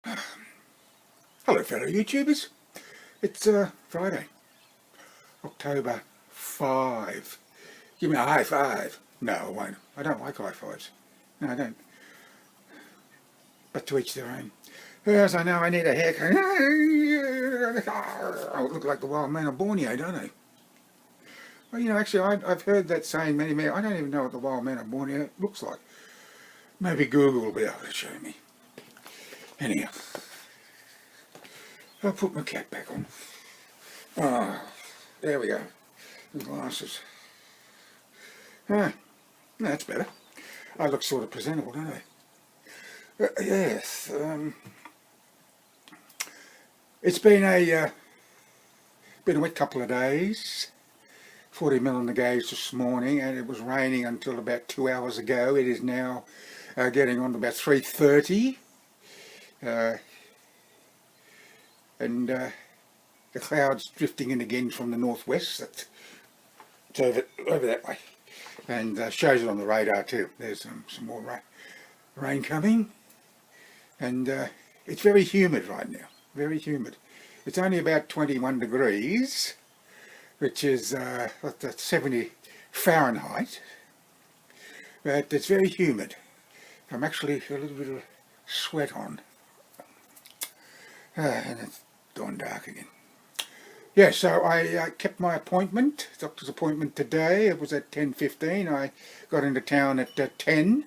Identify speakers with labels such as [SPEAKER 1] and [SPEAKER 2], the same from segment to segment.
[SPEAKER 1] Hello fellow YouTubers, it's Friday, October 5. Give me a high five. No, I won't. I don't like high fives. No, I don't. But to each their own. Yes, I know I need a haircut. I look like the wild man of Borneo, don't I? Well, actually I've heard that saying many, I don't even know what the wild man of Borneo looks like. Maybe Google will be able to show me. Anyhow, I'll put my cap back on. Ah, there we go. The glasses. Ah, that's better. I look sort of presentable, don't I? Yes. It's been a wet couple of days. 40 mil on the gauge this morning, and it was raining until about 2 hours ago. It is now getting on to about 3:30, and the clouds drifting in again from the northwest. It's over that way, and shows it on the radar too. There's some more rain coming, and it's very humid right now. Very humid. It's only about 21 degrees, which is that's 70 Fahrenheit, but it's very humid. I'm actually a little bit of sweat on, and it's gone dark again. Yeah, so I kept my appointment, doctor's appointment today. It was at 10:15. I got into town at 10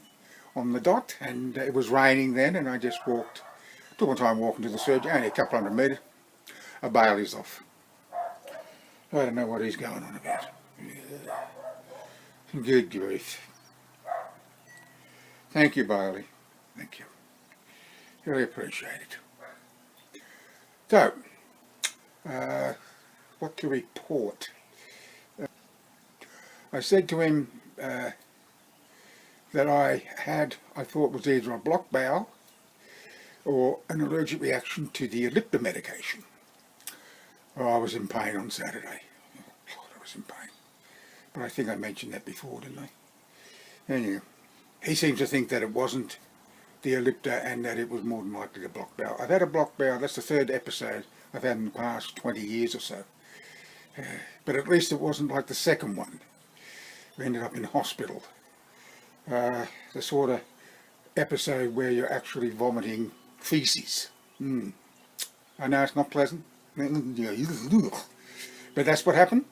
[SPEAKER 1] on the dot, and it was raining then, and I just took my time walking to the surgery, only a couple hundred metres. A Bailey's off. I don't know what he's going on about. Good grief. Thank you, Bailey. Thank you. Really appreciate it. So, what to report? I said to him that I thought was either a block bowel or an allergic reaction to the Ellipta medication. I was in pain on Saturday. Oh, God, I was in pain. But I think I mentioned that before, didn't I? Anyway, he seems to think that it wasn't the Ellipta and that it was more than likely a block bowel. I've had a block bowel. That's the third episode I've had in the past 20 years or so. But at least it wasn't like the second one. We ended up in hospital. The sort of episode where you're actually vomiting feces. I know it's not pleasant. But that's what happened,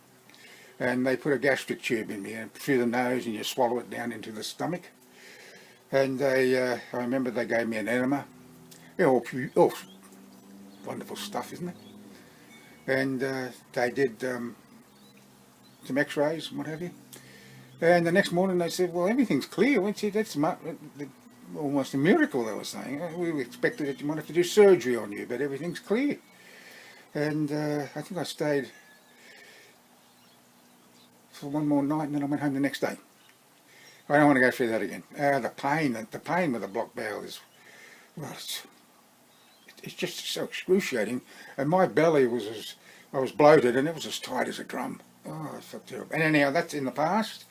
[SPEAKER 1] and they put a gastric tube in me through the nose, and you swallow it down into the stomach. And I remember they gave me an enema. Oh, wonderful stuff, isn't it? And they did some x-rays and what have you. And the next morning they said, well, everything's clear. I said, that's almost a miracle, they were saying. We expected that you might have to do surgery on you, but everything's clear. And I think I stayed for one more night, and then I went home the next day. I don't want to go through that again. The pain with a blocked bowel is, well, it's just so excruciating. And my belly I was bloated, and it was as tight as a drum. Oh, it felt terrible. And anyhow, that's in the past.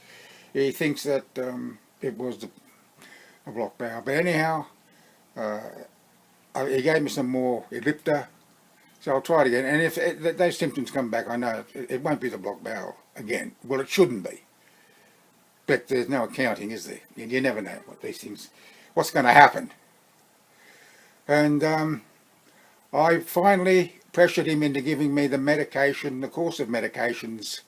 [SPEAKER 1] He thinks that it was a blocked bowel. But anyhow, he gave me some more Ellipta. So I'll try it again, and if those symptoms come back, I know it won't be the blocked bowel again. Well, it shouldn't be. But there's no accounting, is there? You never know what's going to happen. And I finally pressured him into giving me the medication, the course of medications,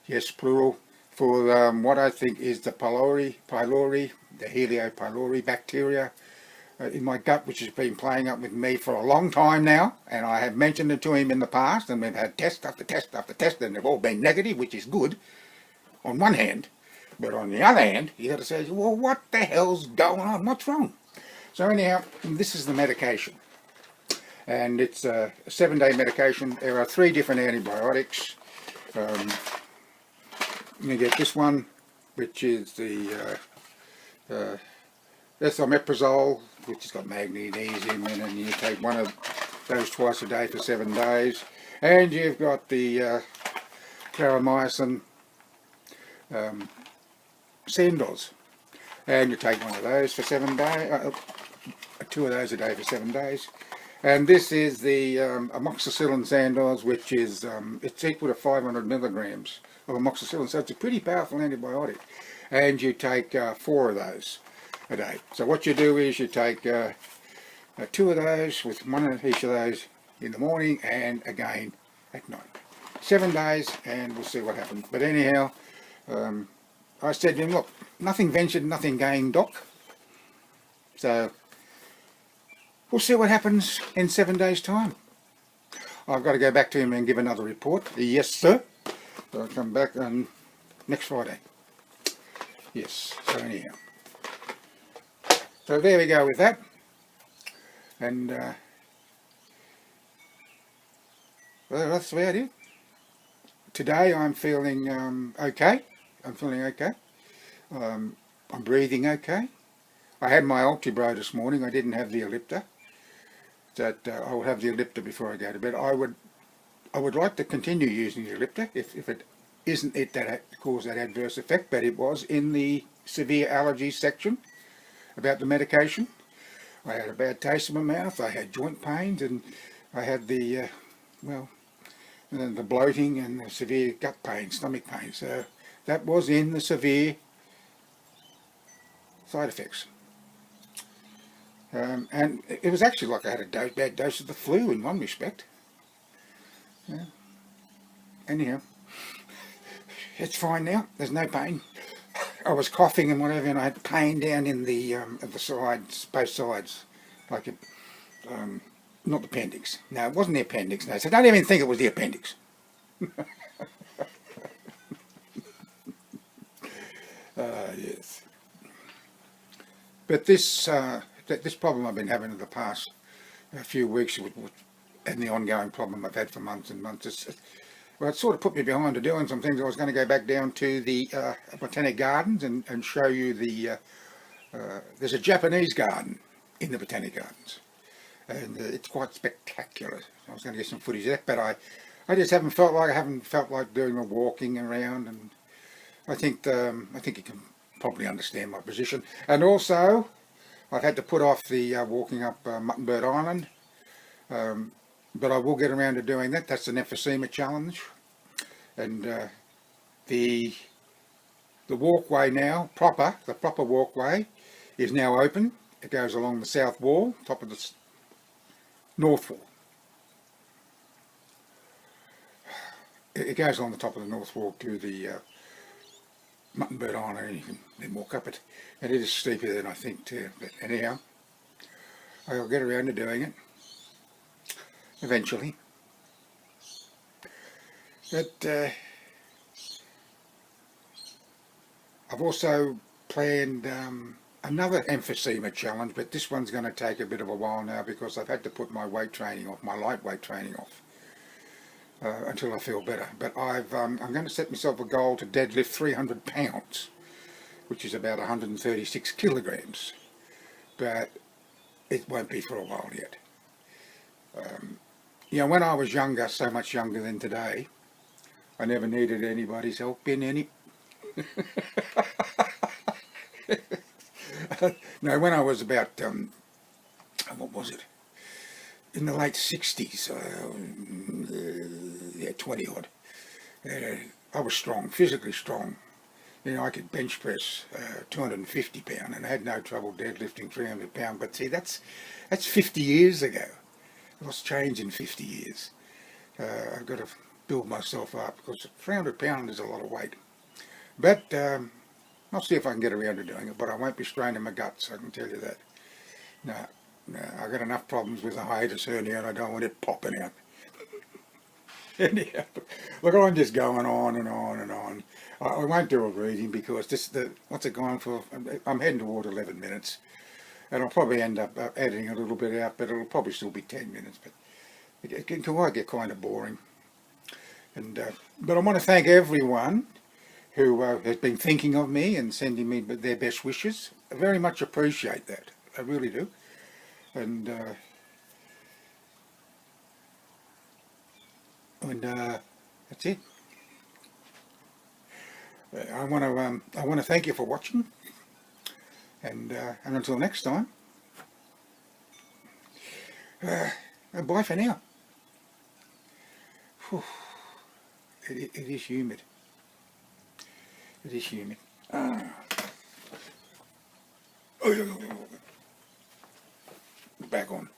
[SPEAKER 1] yes, plural, for what I think is the the Helio pylori bacteria in my gut, which has been playing up with me for a long time now, and I have mentioned it to him in the past, and we've had test after test after test, and they've all been negative, which is good on one hand, but on the other hand, you got to say, well, what the hell's going on? What's wrong? So anyhow, this is the medication, and it's a 7-day medication. There are 3 different antibiotics. You get this one, which is the esomeprazole, which has got magnesium in it, and you take one of those twice a day for 7 days. And you've got the clarithromycin Sandoz, and you take one of those for 7 days, 2 of those a day for 7 days. And this is the amoxicillin sandoz, which is it's equal to 500 milligrams of amoxicillin, so it's a pretty powerful antibiotic. And you take 4 of those a day. So what you do is you take 2 of those, with 1 of each of those in the morning and again at night. 7 days, and we'll see what happens. But anyhow, I said to him, look, nothing ventured, nothing gained, Doc. So we'll see what happens in 7 days' time. I've got to go back to him and give another report. Yes, sir. So I'll come back on next Friday. Yes, so anyhow. So there we go with that. And well, that's about it. Today I'm feeling okay. I'm feeling okay. I'm breathing okay. I had my Ultibro this morning. I didn't have the Ellipta. That I will have the Ellipta before I go to bed. I would like to continue using the Ellipta if it isn't it that caused that adverse effect, but it was in the severe allergies section about the medication. I had a bad taste in my mouth, I had joint pains, and I had the the bloating and the severe gut pain, stomach pain. So that was in the severe side effects. And it was actually like I had a bad dose of the flu in one respect. Yeah. Anyhow, it's fine now. There's no pain. I was coughing and whatever, and I had pain down in the at the sides, both sides, like a, not the appendix. No, it wasn't the appendix. No, so don't even think it was the appendix. Yes. But this this problem I've been having in the past few weeks, and the ongoing problem I've had for months and months, well, it sort of put me behind to doing some things. I was going to go back down to the Botanic Gardens and show you the, there's a Japanese garden in the Botanic Gardens, and it's quite spectacular. I was going to get some footage of that, but I just haven't felt like doing the walking around, and I think you can probably understand my position. And also, I've had to put off the walking up Muttonbird Island, but I will get around to doing that. That's an emphysema challenge, and the walkway now, the proper walkway, is now open. It goes along the south wall, top of the north wall. It goes along the top of the north wall to the Muttonbird Island, and you can then walk up it. And it is steeper than I think too. But anyhow, I'll get around to doing it eventually. But I've also planned another emphysema challenge, but this one's going to take a bit of a while now because I've had to put my weight training off, my lightweight training off, until I feel better. But I'm going to set myself a goal to deadlift 300 pounds, which is about 136 kilograms. But it won't be for a while yet. You know, when I was younger, so much younger than today, I never needed anybody's help in any... No, when I was about, what was it? In the late 60s, yeah, 20 odd. I was strong, physically strong. You know, I could bench press 250 pound, and I had no trouble deadlifting 300 pound. But see, that's 50 years ago. What's changed in 50 years? I've got to build myself up because 300 pound is a lot of weight. But I'll see if I can get around to doing it. But I won't be straining my guts, I can tell you that. No, I've got enough problems with the hiatus hernia, and I don't want it popping out. Anyhow, look, I'm just going on and on and on. I won't do a reading because what's it going for? I'm heading toward 11 minutes, and I'll probably end up editing a little bit out, but it'll probably still be 10 minutes. But it can get kind of boring. And but I want to thank everyone who has been thinking of me and sending me their best wishes. I very much appreciate that. I really do. And that's it. I want to thank you for watching, and until next time, Bye for now. Whew. It is humid. It is humid. Back on.